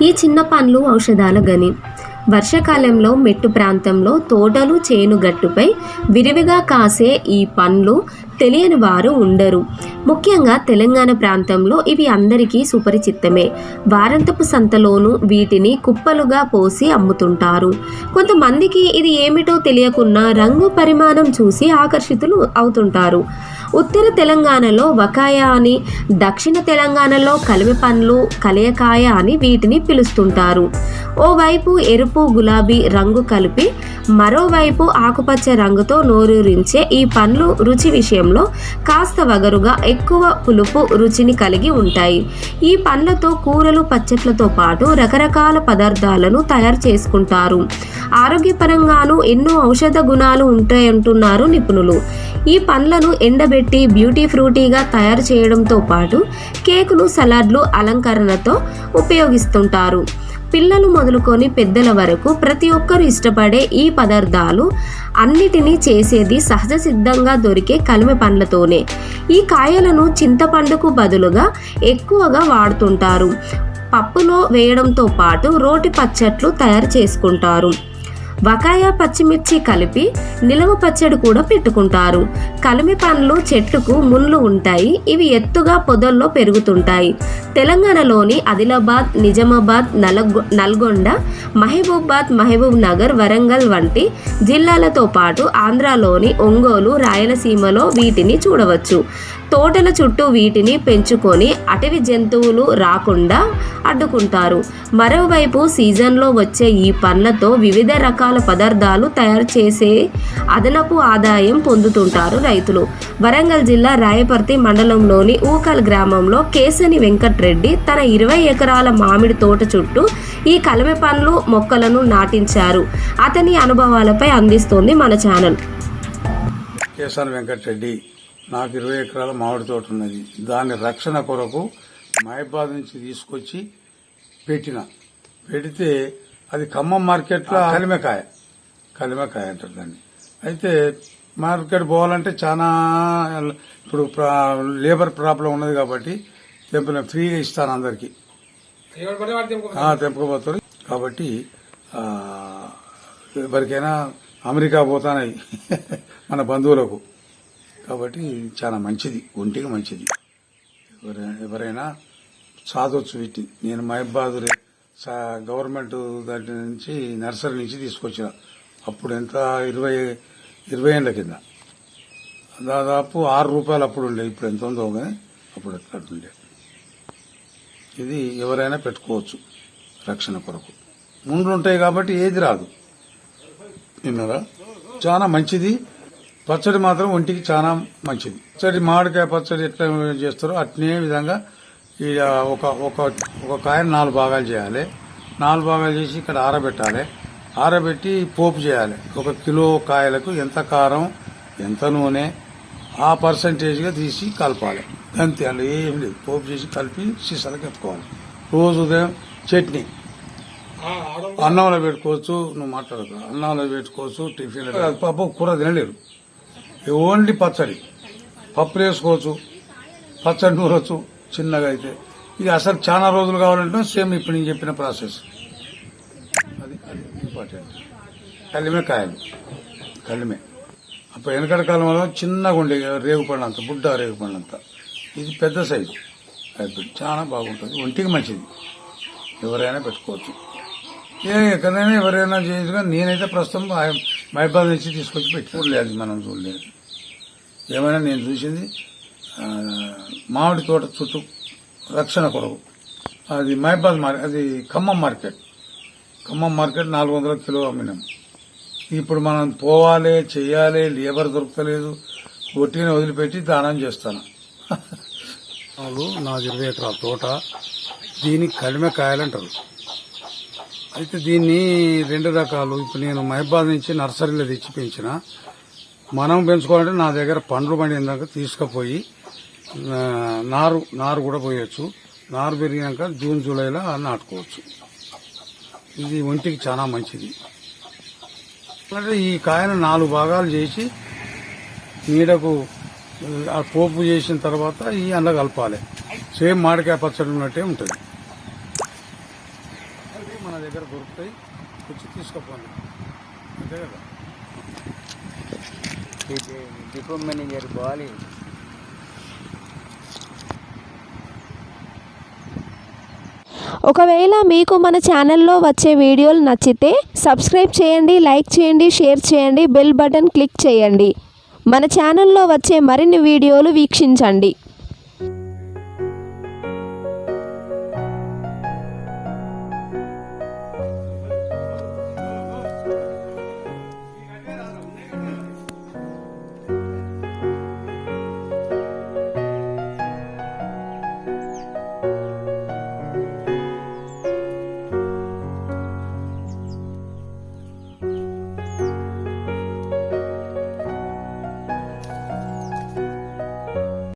ఈ చిన్న పండ్లు ఔషధాల గని. వర్షాకాలంలో మెట్టు ప్రాంతంలో తోటలు చేను గట్టుపై విరివిగా కాసే ఈ పండ్లు తెలియని వారు ఉండరు. ముఖ్యంగా తెలంగాణ ప్రాంతంలో ఇవి అందరికీ సుపరిచితమే. వారాంతపు సంతలోనూ వీటిని కుప్పలుగా పోసి అమ్ముతుంటారు. కొంతమందికి ఇది ఏమిటో తెలియకున్నా రంగు పరిమాణం చూసి ఆకర్షితులు అవుతుంటారు. ఉత్తర తెలంగాణలో వకాయ అని, దక్షిణ తెలంగాణలో కలిమి పండ్లు, కలియకాయ అని వీటిని పిలుస్తుంటారు. ఓవైపు ఎరుపు గులాబీ రంగు కలిపి మరోవైపు ఆకుపచ్చ రంగుతో నోరూరించే ఈ పండ్లు రుచి విషయంలో కాస్త వగరుగా, ఎక్కువ పులుపు రుచిని కలిగి ఉంటాయి. ఈ పండ్లతో కూరలు, పచ్చట్లతో పాటు రకరకాల పదార్థాలను తయారు చేసుకుంటారు. ఆరోగ్యపరంగానూ ఎన్నో ఔషధ గుణాలు ఉంటాయంటున్నారు నిపుణులు. ఈ పండ్లను ఎండబెట్టి బ్యూటీ ఫ్రూటీగా తయారు చేయడంతో పాటు కేకులు, సలాడ్లు, అలంకరణతో ఉపయోగిస్తుంటారు. పిల్లలు మొదలుకొని పెద్దల వరకు ప్రతి ఒక్కరూ ఇష్టపడే ఈ పదార్థాలు అన్నిటినీ చేసేది సహజ సిద్ధంగా దొరికే కలిమి పండ్లతోనే. ఈ కాయలను చింతపండుకు బదులుగా ఎక్కువగా వాడుతుంటారు. పప్పులో వేయడంతో పాటు రోటి పచ్చట్లు తయారు చేసుకుంటారు. వకాయ, పచ్చిమిర్చి కలిపి నిలవ పచ్చడి కూడా పెట్టుకుంటారు. కలిమి పండ్లు చెట్టుకు ముళ్ళు ఉంటాయి. ఇవి ఎత్తుగా పొదల్లో పెరుగుతుంటాయి. తెలంగాణలోని ఆదిలాబాద్, నిజామాబాద్, నల్గొండ, మహబూబ్ నగర్, వరంగల్ వంటి జిల్లాలతో పాటు ఆంధ్రాలోని ఒంగోలు, రాయలసీమలో వీటిని చూడవచ్చు. తోటల చుట్టూ వీటిని పెంచుకొని అటవీ జంతువులు రాకుండా అడ్డుకుంటారు. మరోవైపు సీజన్లో వచ్చే ఈ పండ్లతో వివిధ రకాల పదార్థాలు తయారు చేసే అదనపు ఆదాయం పొందుతుంటారు రైతులు. వరంగల్ జిల్లా రాయపర్తి మండలంలోని ఊకల్ గ్రామంలో కేసని వెంకట్రెడ్డి తన 20 ఎకరాల మామిడి తోట చుట్టూ ఈ కలిమి పండ్లు మొక్కలను నాటించారు. అతని అనుభవాలపై అందిస్తోంది మన ఛానల్. కేసని వెంకట్రెడ్డి, నాకు 20 ఎకరాల మామిడి తోట ఉన్నది. దాని రక్షణ కొరకు మహబాద్ నుంచి తీసుకొచ్చి పెడితే అది ఖమ్మం మార్కెట్లో కలిమకాయ అంటారు దాన్ని. అయితే మార్కెట్ పోవాలంటే చాలా ఇప్పుడు లేబర్ ప్రాబ్లం ఉన్నది కాబట్టి ఫ్రీగా ఇస్తాను అందరికి, తెంపుకోబోతారు. కాబట్టి ఎవరికైనా అమెరికా పోతానයි మన బంధువులకు. కాబట్టి చాలా మంచిది, ఒంటికి మంచిది. ఎవరైనా సాధొచ్చు వీటిని. నేను మహబాద్ గవర్నమెంట్ దాని నుంచి నర్సరీ నుంచి తీసుకొచ్చిన. అప్పుడు ఎంత 20 ఏళ్ల కింద దాదాపు 6 రూపాయలు అప్పుడు ఉండే. ఇప్పుడు ఎంత ఉందో కానీ అప్పుడు అట్లుండే. ఇది ఎవరైనా పెట్టుకోవచ్చు రక్షణ కొరకు. ముండ్లు ఉంటాయి కాబట్టి ఏది రాదు. విన్నారా? చాలా మంచిది. పచ్చడి మాత్రం ఒంటికి చాలా మంచిది. పచ్చడి, మామిడికాయ పచ్చడి ఎట్లా చేస్తారో అట్నే విధంగా ఒక కాయను 4 భాగాలు చేయాలి. 4 భాగాలు చేసి ఇక్కడ ఆరబెట్టి పోపు చేయాలి. 1 కిలో కాయలకు ఎంత కారం, ఎంత నూనె, ఆ పర్సంటేజ్గా తీసి కలపాలి. అంతే, అలా ఏం లేదు. పోపు చేసి కలిపి సీసాలకు ఎత్తుకోవాలి. రోజు ఉదయం చట్నీ అన్నంలో పెట్టుకోవచ్చు. నువ్వు మాట్లాడకు, అన్నంలో పెట్టుకోవచ్చు, టిఫిన్. పప్పు కూర తినలేరు. ఓన్లీ పచ్చడి, పప్పులు వేసుకోవచ్చు, పచ్చడి నూరొచ్చు చిన్నగా. అయితే ఇది అసలు చాలా రోజులు కావాలంటే సేమ్ ఇప్పుడు నేను చెప్పిన ప్రాసెస్. అది ఇంపార్టెంట్. కలిమే అప్పుడు వెనకటి కాలం వల్ల చిన్నగా ఉండే రేగుపండ్లంత, బుడ్డ రేగుపండ్లంత. ఇది పెద్ద సైజు హైబ్రిడ్, చాలా బాగుంటుంది, ఒంటికి మంచిది. ఎవరైనా పెట్టుకోవచ్చు. ఎక్కడైనా ఎవరైనా చేయొచ్చు. కానీ నేనైతే ప్రస్తుతం మహబాద్ నుంచి తీసుకొచ్చి చూడలేదు, మనం చూడలేదు. ఏమైనా నేను చూసింది మామిడి తోట చుట్టూ రక్షణ కొరకు. అది మహబాద్ అది ఖమ్మం మార్కెట్ 400 కిలో అమ్మినాం. ఇప్పుడు మనం పోవాలి, చెయ్యాలి, లేబర్ దొరకలేదు. ఒట్టిని వదిలిపెట్టి దానం చేస్తాను. నాది 20 ఎకరాల తోట. దీనికి కలిమెకాయలు అంటారు. అయితే దీన్ని 2 రకాలు. ఇప్పుడు నేను మహబాద్ నుంచి నర్సరీలో తెచ్చి పెంచిన. మనం పెంచుకోవాలంటే నా దగ్గర పండ్లు పండినాక తీసుకుపోయి నారు కూడా పోయొచ్చు. నారు పెరిగినాక జూన్, జూలైలో నాటుకోవచ్చు. ఇది ఒంటికి చాలా మంచిది. అంటే ఈ కాయను 4 భాగాలు చేసి నీడకు పోపు చేసిన తర్వాత ఈ అండ కలపాలి. సేమ్ మామిడికాయ పచ్చడి ఉన్నట్టే ఉంటుంది. మన దగ్గర దొరుకుతాయి, వచ్చి తీసుకోపోండి, అంతే కదా. డిపో మేనేజర్ పోవాలి. ఒకవేళ మీకు మన ఛానల్లో వచ్చే వీడియోలు నచ్చితే సబ్స్క్రైబ్ చేయండి, లైక్ చేయండి, షేర్ చేయండి, బెల్ బటన్ క్లిక్ చేయండి. మన ఛానల్లో వచ్చే మరిన్ని వీడియోలు వీక్షించండి.